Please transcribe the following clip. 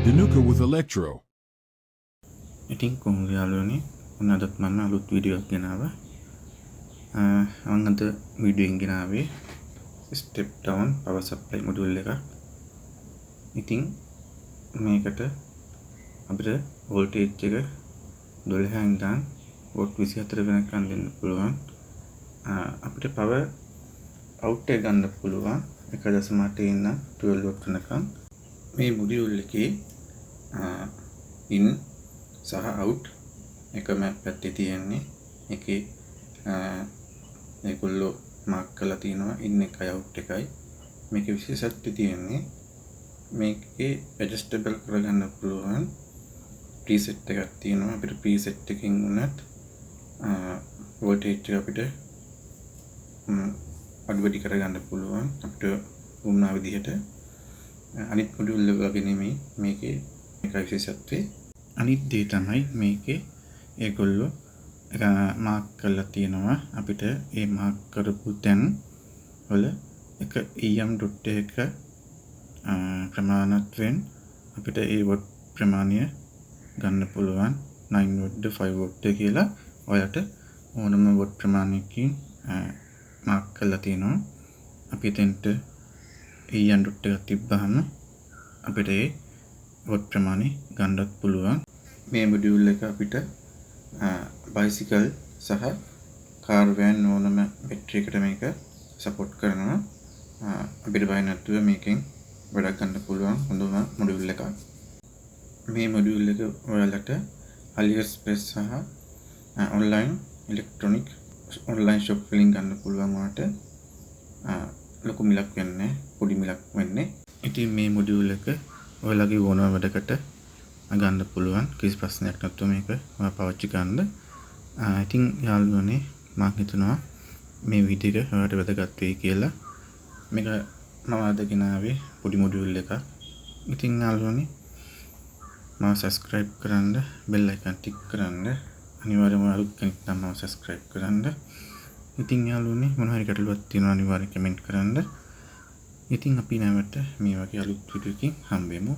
Dinuka with Electro. ඉතින් කොහොමද යාළුවනේ ඔන්න අදත් මම අලුත් වීඩියෝ එකක් ගෙනාවා. මම අද වීඩියෝ එකෙන් ගෙනාවේ step down power supply module එක. ඉතින් මේකට අපිට voltage එක 12 ඉඳන් volt 24 වෙනකන් දෙන්න පුළුවන්. අපිට power out එක ගන්න පුළුවන් 1.8 ඉඳන් 12 volt වෙනකන්. මේ module එකේ in සහ out එකම පැත්තේ තියෙන්නේ. ඒකේ ඒගොල්ලෝ මාක් කරලා තියෙනවා in එකයි out එකයි. මේකේ විශේෂත්වය තියෙන්නේ මේකේ adjustable කරගන්න පුළුවන් preset එකක් තියෙනවා. අපිට preset එකකින් උනත් voltage එක අපිට අඩු වැඩි කරගන්න පුළුවන්. අපිට වුණා විදිහට අනිත් module එක වගේ නෙමෙයි මේකේ මේකයි විශේෂත්වය. අනිත් දේ තමයි මේකේ ඒගොල්ලෝ මාක් කරලා තියෙනවා අපිට ඒ මාක් කරපු තැන් වල එක EM dot එක ප්‍රමාණත්වයෙන් අපිට ඒ වොට් ප්‍රමාණය ගන්න පුළුවන් 9 වොට්ද 5 වොට්ද කියලා ඔයාලට ඕනම වොට් ප්‍රමාණයකින් මාක් කරලා තියෙනවා. අපි එතෙන්ට EM dot එක තිබ්බහම අපිට ඒ වොට් ප්‍රමාණය ගන්නත් පුළුවන්. මේ මොඩියුල් එක අපිට බයිසිකල් සහ කාර් වෑන් ඕනම බැටරි එකට මේක සපෝට් කරනවා. අපිට බය නැතුව මේකෙන් වැඩක් ගන්න පුළුවන් හොඳම මොඩියුල් එකක්. මේ මොඩියුල් එක ඔයාලට AliExpress සහ ඔන්ලයින් ඉලෙක්ට්‍රොනික ඔන්ලයින් ෂොප් වලින් ගන්න පුළුවන්. වාට ලොකු මිලක් වෙන්නේ පොඩි මිලක් වෙන්නේ. ඉතින් මේ මොඩියුල් එක ඔයාලගේ ඕනම වැඩකට ගන්න පුළුවන්. කිසි ප්‍රශ්නයක් නැතුව මේක ඔයා පාවිච්චි කරන්න. ඉතින් යාළුවනේ මම හිතනවා මේ වීඩියෝ එක ඔයාලට වැදගත් වෙයි කියලා. මේක මම අද ගෙනාවේ පොඩි මොඩියුල් එකක්. ඉතින් යාළුවනේ මම subscribe කරන්න, bell icon tick කරන්න. අනිවාර්යයෙන්ම අලුත් කෙනෙක් නම් මම subscribe කරන්න. ඉතින් යාළුවනේ මොන හරි ගැටලුවක් තියෙනවා අනිවාර්යෙන් comment කරන්න. ඉතින් අපි නැවත මේ වගේ අලුත් වීඩියෝ එකකින් හම්බෙමු.